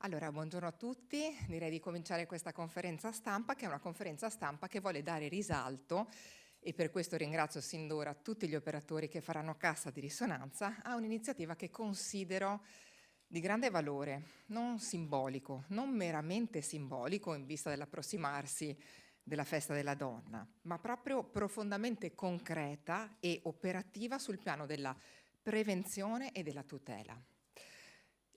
Allora, buongiorno a tutti. Direi di cominciare questa conferenza stampa, che è una conferenza stampa che vuole dare risalto, e per questo ringrazio sin d'ora tutti gli operatori che faranno cassa di risonanza, a un'iniziativa che considero di grande valore, non simbolico, non meramente simbolico in vista dell'approssimarsi della festa della donna, ma proprio profondamente concreta e operativa sul piano della prevenzione e della tutela.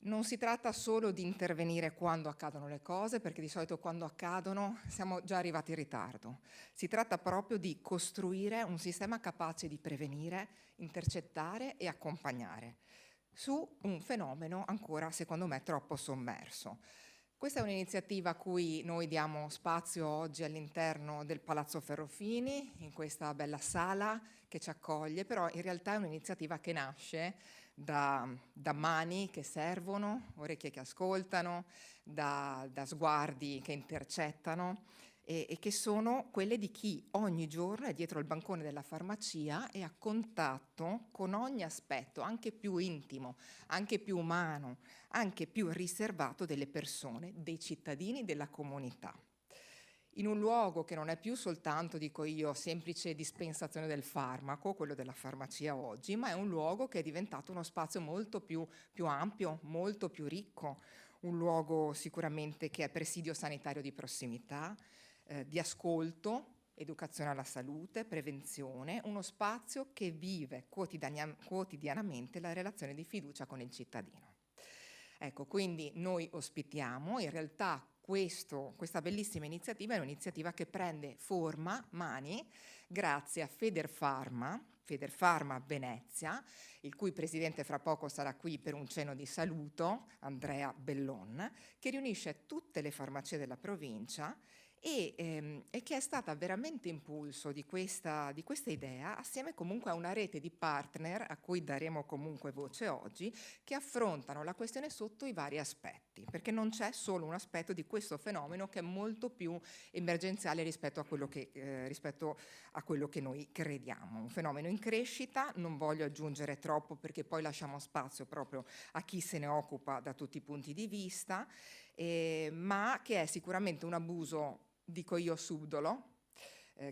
Non si tratta solo di intervenire quando accadono le cose, perché di solito quando accadono siamo già arrivati in ritardo. Si tratta proprio di costruire un sistema capace di prevenire, intercettare e accompagnare su un fenomeno ancora, secondo me, troppo sommerso. Questa è un'iniziativa a cui noi diamo spazio oggi all'interno del Palazzo Ferrofini, in questa bella sala che ci accoglie, però in realtà è un'iniziativa che nasce da mani che servono, orecchie che ascoltano, da sguardi che intercettano e che sono quelle di chi ogni giorno è dietro il bancone della farmacia e a contatto con ogni aspetto, anche più intimo, anche più umano, anche più riservato delle persone, dei cittadini, della comunità. In un luogo che non è più soltanto, dico io, semplice dispensazione del farmaco, quello della farmacia oggi, ma è un luogo che è diventato uno spazio molto più ampio, molto più ricco, un luogo sicuramente che è presidio sanitario di prossimità, di ascolto, educazione alla salute, prevenzione, uno spazio che vive quotidianamente la relazione di fiducia con il cittadino. Ecco, quindi noi ospitiamo, in realtà questa bellissima iniziativa è un'iniziativa che prende forma, mani, grazie a Federfarma Venezia, il cui presidente fra poco sarà qui per un cenno di saluto, Andrea Bellon, che riunisce tutte le farmacie della provincia e che è stata veramente impulso di questa idea, assieme comunque a una rete di partner a cui daremo comunque voce oggi, che affrontano la questione sotto i vari aspetti, perché non c'è solo un aspetto di questo fenomeno che è molto più emergenziale rispetto a quello che noi crediamo. Un fenomeno in crescita, non voglio aggiungere troppo perché poi lasciamo spazio proprio a chi se ne occupa da tutti i punti di vista, ma che è sicuramente un abuso, dico io, subdolo,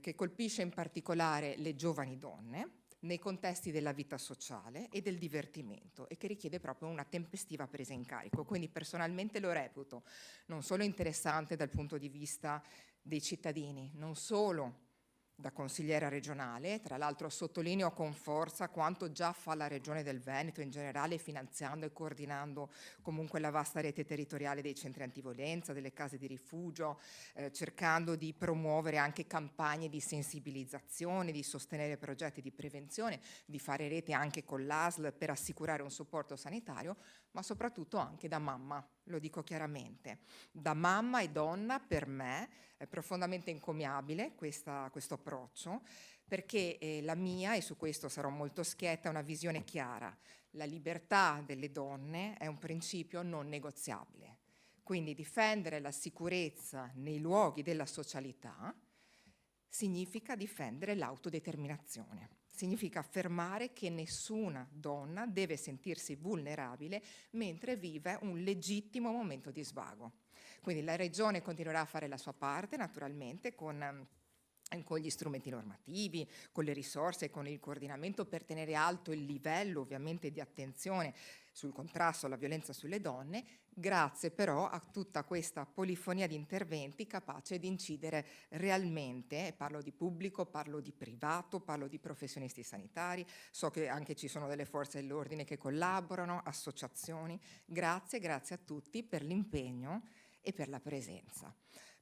che colpisce in particolare le giovani donne nei contesti della vita sociale e del divertimento e che richiede proprio una tempestiva presa in carico. Quindi personalmente lo reputo non solo interessante dal punto di vista dei cittadini, non solo da consigliera regionale, tra l'altro sottolineo con forza quanto già fa la Regione del Veneto in generale, finanziando e coordinando comunque la vasta rete territoriale dei centri antiviolenza, delle case di rifugio, cercando di promuovere anche campagne di sensibilizzazione, di sostenere progetti di prevenzione, di fare rete anche con l'ASL per assicurare un supporto sanitario, ma soprattutto anche da mamma, lo dico chiaramente. Da mamma e donna per me è profondamente encomiabile questo approccio, perché la mia, e su questo sarò molto schietta, è una visione chiara. La libertà delle donne è un principio non negoziabile. Quindi difendere la sicurezza nei luoghi della socialità significa difendere l'autodeterminazione. Significa affermare che nessuna donna deve sentirsi vulnerabile mentre vive un legittimo momento di svago. Quindi la Regione continuerà a fare la sua parte, naturalmente, con gli strumenti normativi, con le risorse, con il coordinamento per tenere alto il livello ovviamente di attenzione sul contrasto alla violenza sulle donne, grazie però a tutta questa polifonia di interventi capace di incidere realmente, e parlo di pubblico, parlo di privato, parlo di professionisti sanitari, so che anche ci sono delle forze dell'ordine che collaborano, associazioni, grazie a tutti per l'impegno e per la presenza.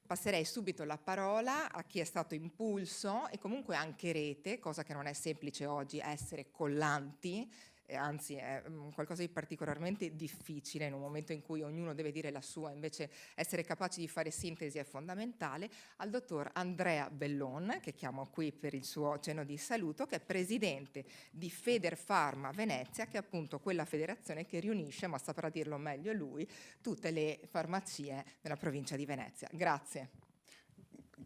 Passerei subito la parola a chi è stato impulso e comunque anche rete, cosa che non è semplice oggi essere collanti, anzi è qualcosa di particolarmente difficile in un momento in cui ognuno deve dire la sua, invece essere capaci di fare sintesi è fondamentale, al dottor Andrea Bellon, che chiamo qui per il suo cenno di saluto, che è presidente di Federfarma Venezia, che è appunto quella federazione che riunisce, ma saprà dirlo meglio lui, tutte le farmacie della provincia di Venezia. Grazie.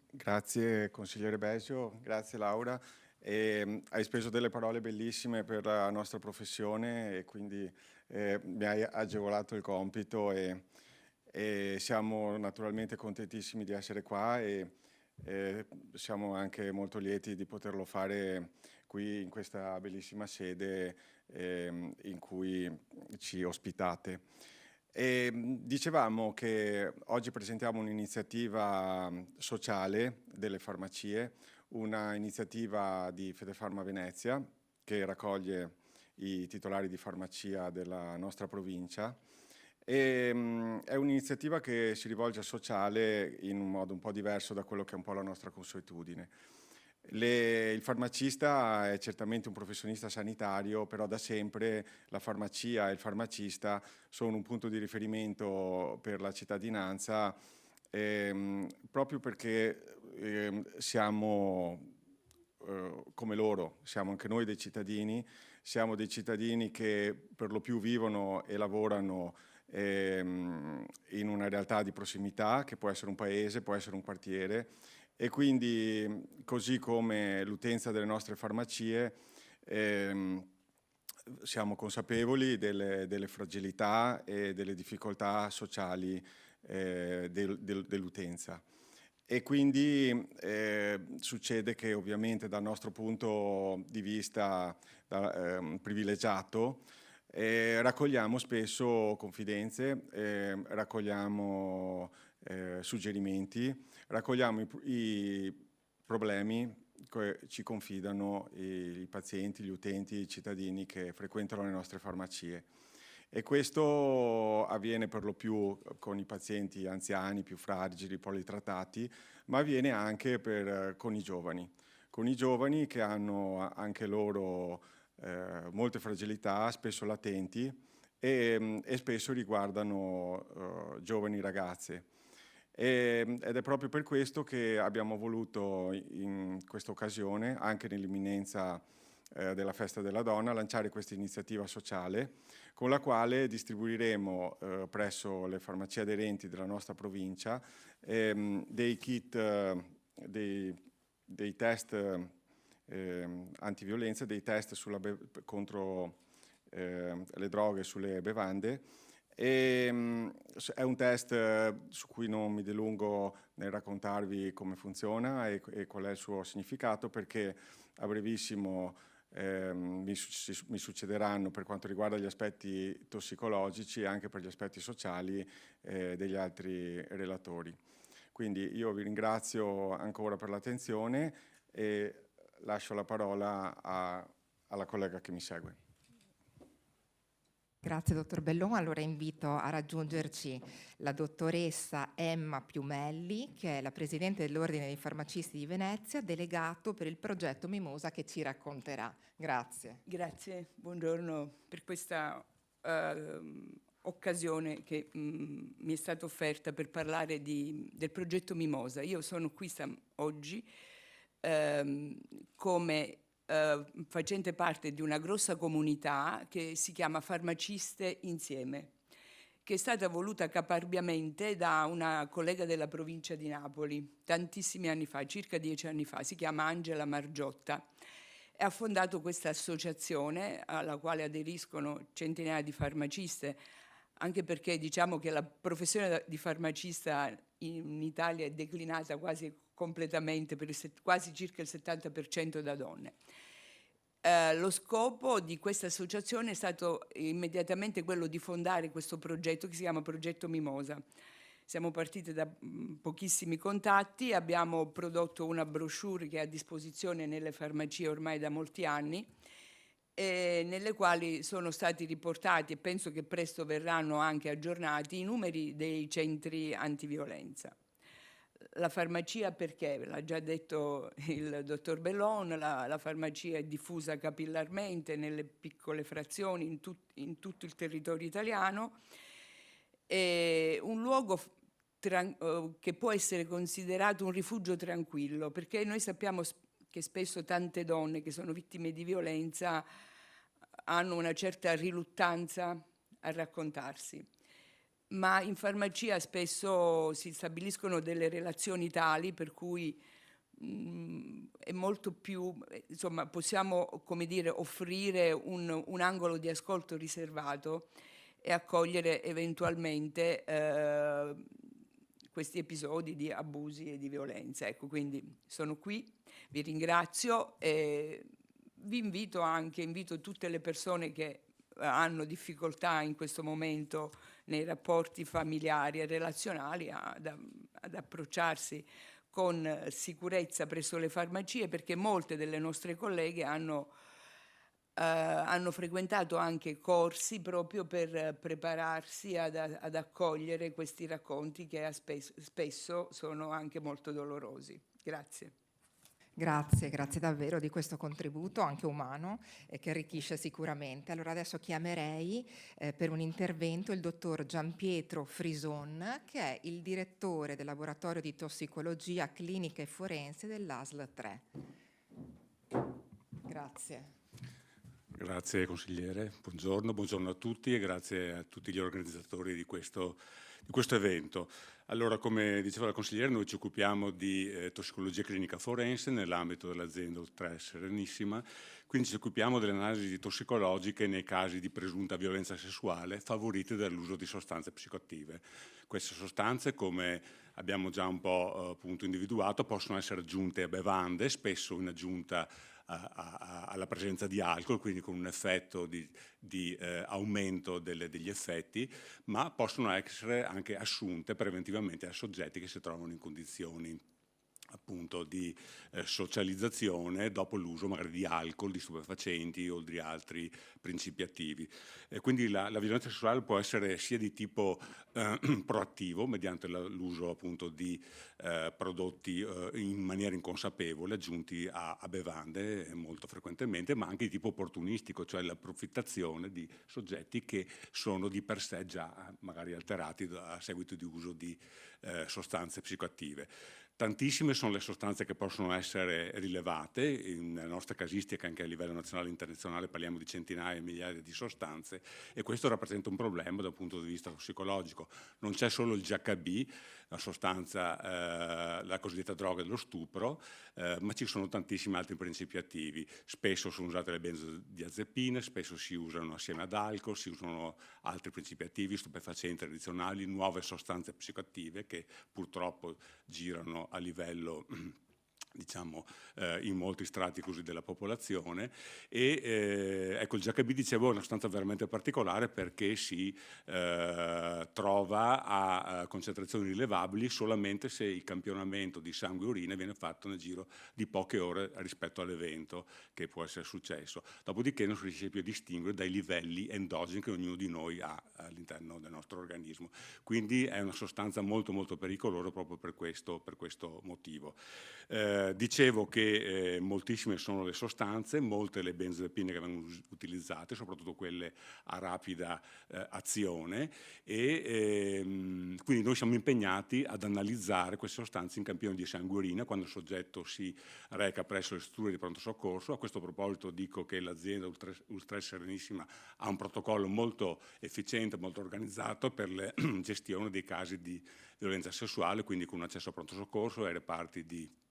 Grazie consigliere Besio, grazie Laura. Hai speso delle parole bellissime per la nostra professione e quindi mi hai agevolato il compito e e siamo naturalmente contentissimi di essere qua e siamo anche molto lieti di poterlo fare qui in questa bellissima sede in cui ci ospitate. Dicevamo che oggi presentiamo un'iniziativa sociale delle farmacie, una iniziativa di Fedefarma Venezia che raccoglie i titolari di farmacia della nostra provincia. È un'iniziativa che si rivolge al sociale in un modo un po' diverso da quello che è un po' la nostra consuetudine. Il farmacista è certamente un professionista sanitario, però da sempre la farmacia e il farmacista sono un punto di riferimento per la cittadinanza, proprio perché siamo come loro, siamo anche noi dei cittadini, siamo dei cittadini che per lo più vivono e lavorano in una realtà di prossimità, che può essere un paese, può essere un quartiere, e quindi, così come l'utenza delle nostre farmacie, siamo consapevoli delle fragilità e delle difficoltà sociali dell'utenza. E quindi succede che ovviamente dal nostro punto di vista privilegiato raccogliamo spesso confidenze, raccogliamo suggerimenti, raccogliamo i problemi che ci confidano i pazienti, gli utenti, i cittadini che frequentano le nostre farmacie. E questo avviene per lo più con i pazienti anziani, più fragili, politrattati, ma avviene anche con i giovani che hanno anche loro molte fragilità, spesso latenti, e spesso riguardano giovani ragazze. Ed è proprio per questo che abbiamo voluto in questa occasione, anche nell'imminenza della Festa della Donna, lanciare questa iniziativa sociale con la quale distribuiremo presso le farmacie aderenti della nostra provincia dei kit, dei test antiviolenza, dei test contro le droghe sulle bevande. È un test su cui non mi dilungo nel raccontarvi come funziona e qual è il suo significato, perché a brevissimo mi succederanno, per quanto riguarda gli aspetti tossicologici e anche per gli aspetti sociali degli altri relatori. Quindi io vi ringrazio ancora per l'attenzione e lascio la parola alla collega che mi segue. Grazie dottor Bellon, allora invito a raggiungerci la dottoressa Emma Piumelli, che è la presidente dell'Ordine dei Farmacisti di Venezia, delegato per il progetto Mimosa, che ci racconterà. Grazie. Grazie, buongiorno per questa occasione che mi è stata offerta per parlare del progetto Mimosa. Io sono qui oggi come facente parte di una grossa comunità che si chiama Farmaciste Insieme, che è stata voluta caparbiamente da una collega della provincia di Napoli tantissimi anni fa, circa 10 anni fa. Si chiama Angela Margiotta e ha fondato questa associazione alla quale aderiscono centinaia di farmaciste, anche perché diciamo che la professione di farmacista in Italia è declinata quasi completamente, quasi circa il 70% da donne. Lo scopo di questa associazione è stato immediatamente quello di fondare questo progetto che si chiama Progetto Mimosa. Siamo partiti da pochissimi contatti, abbiamo prodotto una brochure che è a disposizione nelle farmacie ormai da molti anni, nelle quali sono stati riportati, e penso che presto verranno anche aggiornati, i numeri dei centri antiviolenza. La farmacia, perché? L'ha già detto il dottor Bellon, la farmacia è diffusa capillarmente nelle piccole frazioni in tutto il territorio italiano. È un luogo che può essere considerato un rifugio tranquillo, perché noi sappiamo che spesso tante donne che sono vittime di violenza hanno una certa riluttanza a raccontarsi. Ma in farmacia spesso si stabiliscono delle relazioni tali per cui è molto più, insomma, possiamo, come dire, offrire un angolo di ascolto riservato e accogliere eventualmente questi episodi di abusi e di violenza. Ecco, quindi sono qui, vi ringrazio e vi invito tutte le persone che hanno difficoltà in questo momento nei rapporti familiari e relazionali ad approcciarsi con sicurezza presso le farmacie, perché molte delle nostre colleghe hanno frequentato anche corsi proprio per prepararsi ad accogliere questi racconti che spesso sono anche molto dolorosi. Grazie. Grazie, grazie davvero di questo contributo anche umano che arricchisce sicuramente. Allora adesso chiamerei per un intervento il dottor Gianpietro Frison, che è il direttore del laboratorio di tossicologia clinica e forense dell'ASL 3. Grazie. Grazie consigliere, buongiorno a tutti e grazie a tutti gli organizzatori di questo evento. Allora, come diceva la consigliere, noi ci occupiamo di tossicologia clinica forense nell'ambito dell'azienda 3 Serenissima, quindi ci occupiamo delle analisi tossicologiche nei casi di presunta violenza sessuale favorite dall'uso di sostanze psicoattive. Queste sostanze, come abbiamo già un po' appunto individuato, possono essere aggiunte a bevande, spesso in aggiunta alla presenza di alcol, quindi con un effetto di aumento degli effetti, ma possono essere anche assunte preventivamente a soggetti che si trovano in condizioni appunto di socializzazione dopo l'uso magari di alcol, di stupefacenti o di altri principi attivi. Quindi la violenza sessuale può essere sia di tipo proattivo, mediante l'uso appunto di prodotti in maniera inconsapevole aggiunti a bevande molto frequentemente, ma anche di tipo opportunistico, cioè l'approfittazione di soggetti che sono di per sé già magari alterati a seguito di uso di sostanze psicoattive. Tantissime sono le sostanze che possono essere rilevate, nella nostra casistica anche a livello nazionale e internazionale parliamo di centinaia e migliaia di sostanze e questo rappresenta un problema dal punto di vista tossicologico. Non c'è solo il GHB, la sostanza, la cosiddetta droga dello stupro, ma ci sono tantissimi altri principi attivi. Spesso sono usate le benzodiazepine, spesso si usano assieme ad alcol, si usano altri principi attivi, stupefacenti tradizionali, nuove sostanze psicoattive che purtroppo girano a livello diciamo in molti strati così della popolazione e ecco il GHB dicevo è una sostanza veramente particolare perché si trova a concentrazioni rilevabili solamente se il campionamento di sangue e urina viene fatto nel giro di poche ore rispetto all'evento che può essere successo, dopodiché non si riesce più a distinguere dai livelli endogeni che ognuno di noi ha all'interno del nostro organismo, quindi è una sostanza molto molto pericolosa proprio per questo motivo. Dicevo che moltissime sono le sostanze, molte le benzodiazepine che vengono utilizzate, soprattutto quelle a rapida azione e quindi noi siamo impegnati ad analizzare queste sostanze in campioni di sangue e urina quando il soggetto si reca presso le strutture di pronto soccorso. A questo proposito dico che l'azienda Ultra Serenissima ha un protocollo molto efficiente, molto organizzato per la gestione dei casi di violenza sessuale, quindi con accesso a pronto soccorso ai reparti di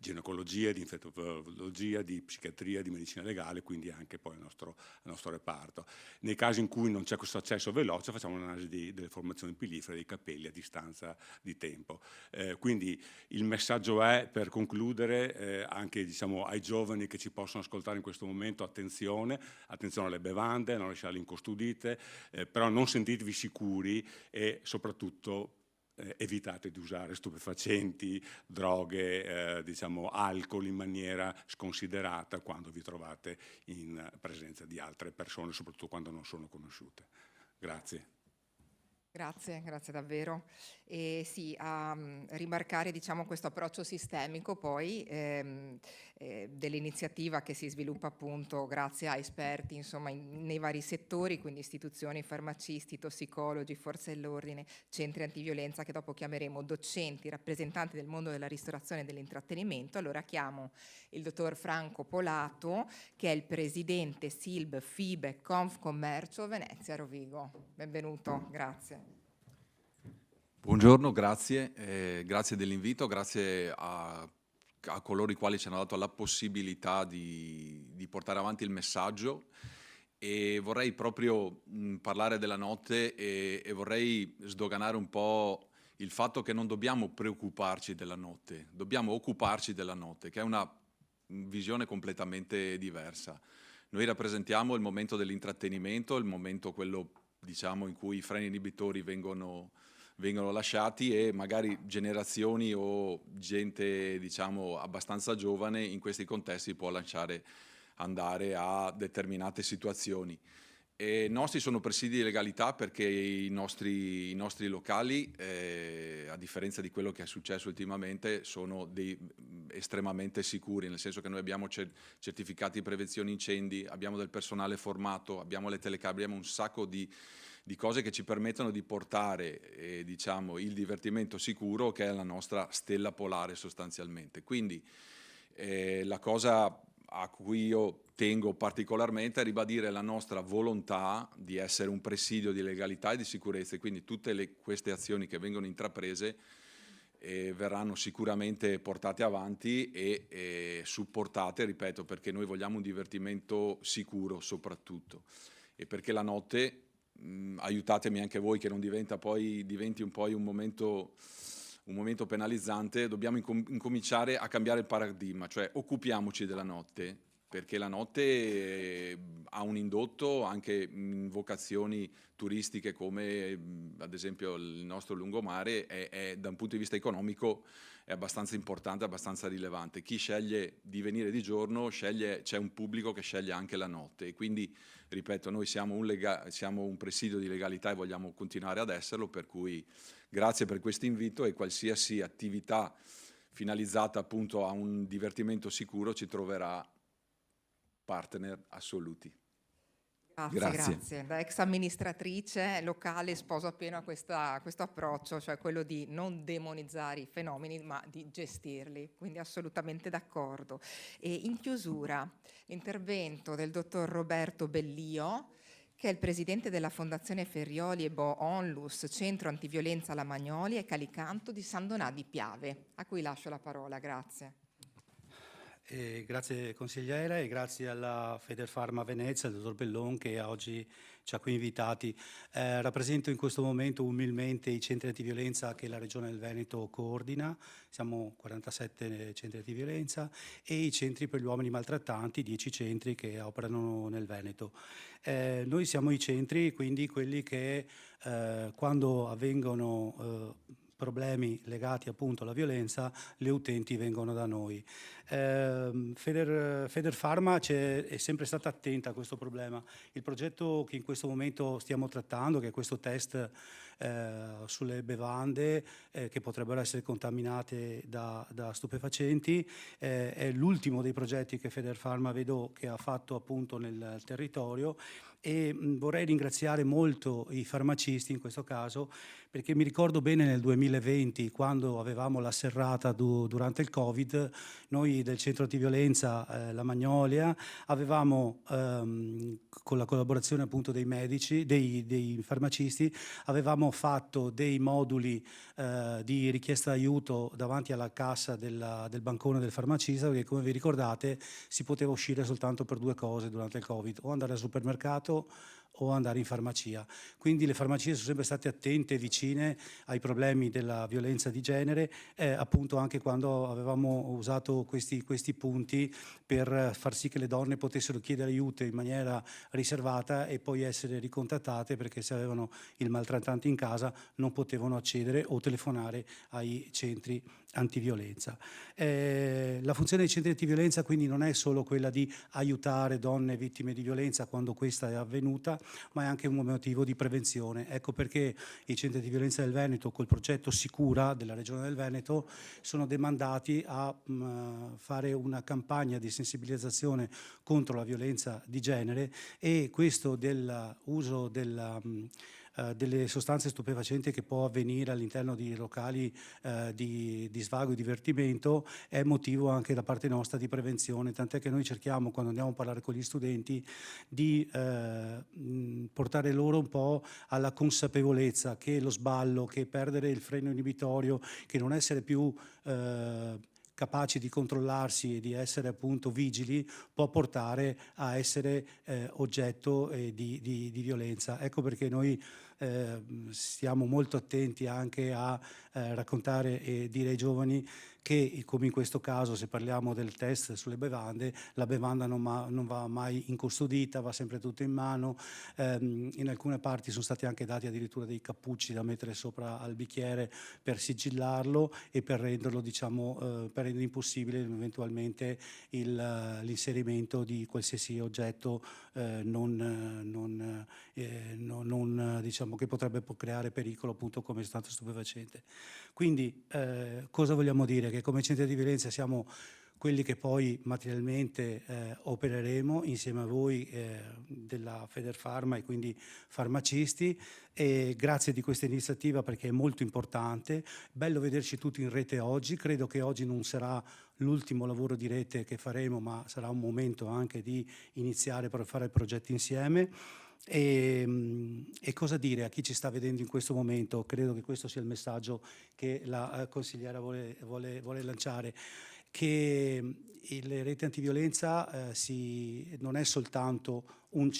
ginecologia, di infettivologia, di psichiatria, di medicina legale, quindi anche poi il nostro reparto. Nei casi in cui non c'è questo accesso veloce facciamo un'analisi delle formazioni pilifere dei capelli a distanza di tempo. Quindi il messaggio è, per concludere, anche diciamo, ai giovani che ci possono ascoltare in questo momento, attenzione alle bevande, non lasciarle incustodite, però non sentitevi sicuri e soprattutto evitate di usare stupefacenti, droghe, diciamo alcol in maniera sconsiderata quando vi trovate in presenza di altre persone, soprattutto quando non sono conosciute. Grazie. Grazie davvero. E sì, a rimarcare diciamo, questo approccio sistemico poi dell'iniziativa che si sviluppa appunto grazie a esperti insomma, nei vari settori, quindi istituzioni, farmacisti, tossicologi, forze dell'ordine, centri antiviolenza che dopo chiameremo, docenti, rappresentanti del mondo della ristorazione e dell'intrattenimento. Allora chiamo il dottor Franco Polato che è il presidente SILB FIBE Confcommercio Venezia Rovigo. Benvenuto, grazie. Buongiorno, grazie dell'invito, grazie a coloro i quali ci hanno dato la possibilità di portare avanti il messaggio E vorrei proprio parlare della notte e vorrei sdoganare un po' il fatto che non dobbiamo preoccuparci della notte, dobbiamo occuparci della notte, che è una visione completamente diversa. Noi rappresentiamo il momento dell'intrattenimento, il momento quello, diciamo, in cui i freni inibitori vengono lasciati e magari generazioni o gente, diciamo, abbastanza giovane in questi contesti può lasciare andare a determinate situazioni. E i nostri sono presidi di legalità perché i nostri locali, a differenza di quello che è successo ultimamente, sono estremamente sicuri, nel senso che noi abbiamo certificati di prevenzione incendi, abbiamo del personale formato, abbiamo le telecamere, abbiamo un sacco di cose che ci permettono di portare diciamo, il divertimento sicuro, che è la nostra stella polare sostanzialmente. Quindi la cosa a cui io tengo particolarmente è ribadire la nostra volontà di essere un presidio di legalità e di sicurezza, e quindi tutte queste azioni che vengono intraprese verranno sicuramente portate avanti e supportate, ripeto, perché noi vogliamo un divertimento sicuro soprattutto, e perché la notte, aiutatemi anche voi, che non diventi un po' un momento penalizzante, dobbiamo incominciare a cambiare il paradigma, cioè occupiamoci della notte, perché la notte ha un indotto anche in vocazioni turistiche come ad esempio il nostro lungomare, da un punto di vista economico è abbastanza importante, abbastanza rilevante. Chi sceglie di venire di giorno c'è un pubblico che sceglie anche la notte, e quindi, ripeto, noi siamo un presidio di legalità e vogliamo continuare ad esserlo, per cui grazie per questo invito, e qualsiasi attività finalizzata appunto a un divertimento sicuro ci troverà partner assoluti. Grazie. Da ex amministratrice locale sposo appieno questo approccio, cioè quello di non demonizzare i fenomeni ma di gestirli, quindi assolutamente d'accordo. E in chiusura l'intervento del dottor Roberto Bellio, che è il presidente della Fondazione Ferrioli e Bo Onlus, Centro Antiviolenza La Magnolia e Calicanto di San Donà di Piave, a cui lascio la parola. Grazie. Grazie consigliera, e grazie alla Federfarma Venezia, al dottor Bellon, che oggi ci ha qui invitati. Rappresento in questo momento umilmente i centri antiviolenza che la Regione del Veneto coordina, siamo 47 centri antiviolenza, e i centri per gli uomini maltrattanti, 10 centri che operano nel Veneto. Noi siamo i centri, quindi quelli che quando avvengono problemi legati appunto alla violenza, le utenti vengono da noi. Federfarma è sempre stata attenta a questo problema. Il progetto che in questo momento stiamo trattando, che è questo test sulle bevande che potrebbero essere contaminate da stupefacenti, è l'ultimo dei progetti che Federfarma vedo che ha fatto appunto nel territorio, e vorrei ringraziare molto i farmacisti in questo caso, perché mi ricordo bene nel 2020, quando avevamo la serrata durante il Covid, noi del centro antiviolenza La Magnolia avevamo, con la collaborazione appunto dei medici, dei farmacisti, avevamo fatto dei moduli di richiesta d'aiuto davanti alla cassa del bancone del farmacista, perché come vi ricordate si poteva uscire soltanto per due cose durante il Covid: o andare al supermercato o andare in farmacia. Quindi le farmacie sono sempre state attente e vicine ai problemi della violenza di genere, appunto anche quando avevamo usato questi punti per far sì che le donne potessero chiedere aiuto in maniera riservata e poi essere ricontattate, perché se avevano il maltrattante in casa non potevano accedere o telefonare ai centri antiviolenza. La funzione dei centri antiviolenza quindi non è solo quella di aiutare donne vittime di violenza quando questa è avvenuta, ma è anche un motivo di prevenzione. Ecco perché i centri antiviolenza del Veneto, col progetto Sicura della Regione del Veneto, sono demandati a fare una campagna di sensibilizzazione contro la violenza di genere, e questo dell'uso delle sostanze stupefacenti che può avvenire all'interno di locali di svago e divertimento è motivo anche da parte nostra di prevenzione, tant'è che noi cerchiamo, quando andiamo a parlare con gli studenti, di portare loro un po' alla consapevolezza che lo sballo, che perdere il freno inibitorio, che non essere più capaci di controllarsi e di essere appunto vigili, può portare a essere oggetto di violenza. Ecco perché noi stiamo molto attenti anche a raccontare e dire ai giovani che, come in questo caso, se parliamo del test sulle bevande, la bevanda non va mai incustodita, va sempre tutto in mano. In alcune parti sono stati anche dati addirittura dei cappucci da mettere sopra al bicchiere per sigillarlo e per renderlo, diciamo, per rendere impossibile eventualmente l'inserimento di qualsiasi oggetto diciamo, che potrebbe creare pericolo, appunto, come sostanza stupefacente. Quindi cosa vogliamo dire? Che come centri di violenza siamo quelli che poi materialmente opereremo insieme a voi della Federfarma e quindi farmacisti, e grazie di questa iniziativa perché è molto importante. Bello vederci tutti in rete oggi, credo che oggi non sarà l'ultimo lavoro di rete che faremo, ma sarà un momento anche di iniziare per fare progetti insieme. E cosa dire a chi ci sta vedendo in questo momento? Credo che questo sia il messaggio che la consigliera vuole lanciare, che le reti antiviolenza non è soltanto il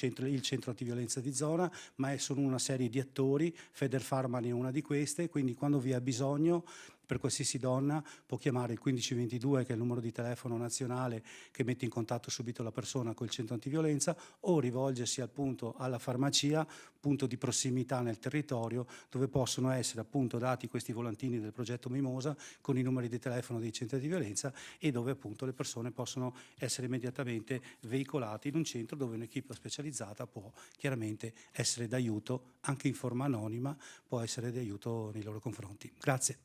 centro antiviolenza di zona, ma sono una serie di attori. Federfarma è una di queste, quindi quando vi è bisogno, per qualsiasi donna può chiamare il 1522, che è il numero di telefono nazionale che mette in contatto subito la persona col centro antiviolenza, o rivolgersi appunto alla farmacia, punto di prossimità nel territorio, dove possono essere appunto dati questi volantini del progetto Mimosa con i numeri di telefono dei centri antiviolenza, e dove appunto le persone possono essere immediatamente veicolate in un centro dove un'equipe specializzata può chiaramente essere d'aiuto, anche in forma anonima, può essere di aiuto nei loro confronti. Grazie.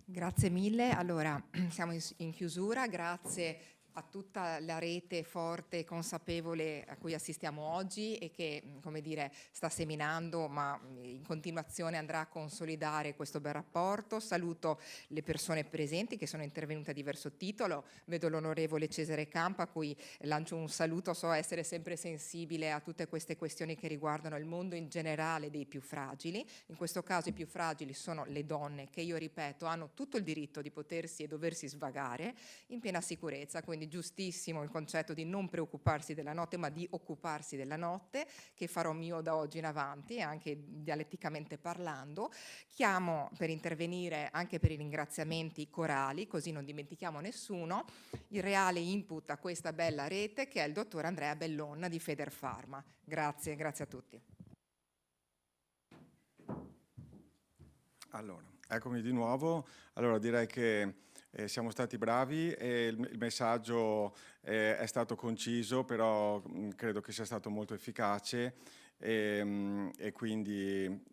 Grazie mille. Allora, siamo in chiusura. Grazie a tutta la rete forte e consapevole a cui assistiamo oggi e che, come dire, sta seminando, ma in continuazione andrà a consolidare questo bel rapporto. Saluto le persone presenti che sono intervenute a diverso titolo. Vedo l'onorevole Cesare Campa, a cui lancio un saluto. So essere sempre sensibile a tutte queste questioni che riguardano il mondo in generale dei più fragili. In questo caso i più fragili sono le donne, che io ripeto hanno tutto il diritto di potersi e doversi svagare in piena sicurezza. Quindi giustissimo il concetto di non preoccuparsi della notte, ma di occuparsi della notte, che farò mio da oggi in avanti, anche dialetticamente parlando. Chiamo per intervenire anche per i ringraziamenti corali, così non dimentichiamo nessuno, il reale input a questa bella rete, che è il dottor Andrea Bellon di Federfarma. Grazie, grazie a tutti. Allora, eccomi di nuovo. Allora, direi che siamo stati bravi e il messaggio è stato conciso, però credo che sia stato molto efficace e quindi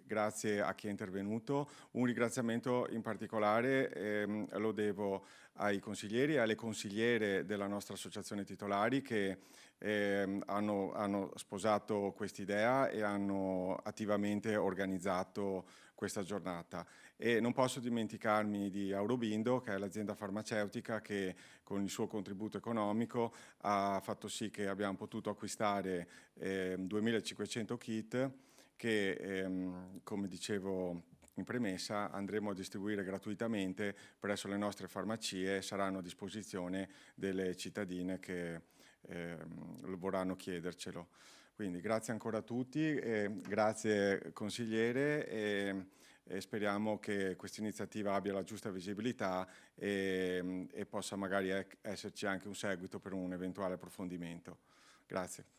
grazie a chi è intervenuto. Un ringraziamento in particolare lo devo ai consiglieri e alle consigliere della nostra associazione titolari che hanno sposato quest'idea e hanno attivamente organizzato questa giornata. E non posso dimenticarmi di Aurobindo, che è l'azienda farmaceutica che con il suo contributo economico ha fatto sì che abbiamo potuto acquistare 2500 kit che, come dicevo in premessa, andremo a distribuire gratuitamente presso le nostre farmacie e saranno a disposizione delle cittadine che vorranno chiedercelo. Quindi grazie ancora a tutti, grazie consigliere e speriamo che questa iniziativa abbia la giusta visibilità e possa magari esserci anche un seguito per un eventuale approfondimento. Grazie.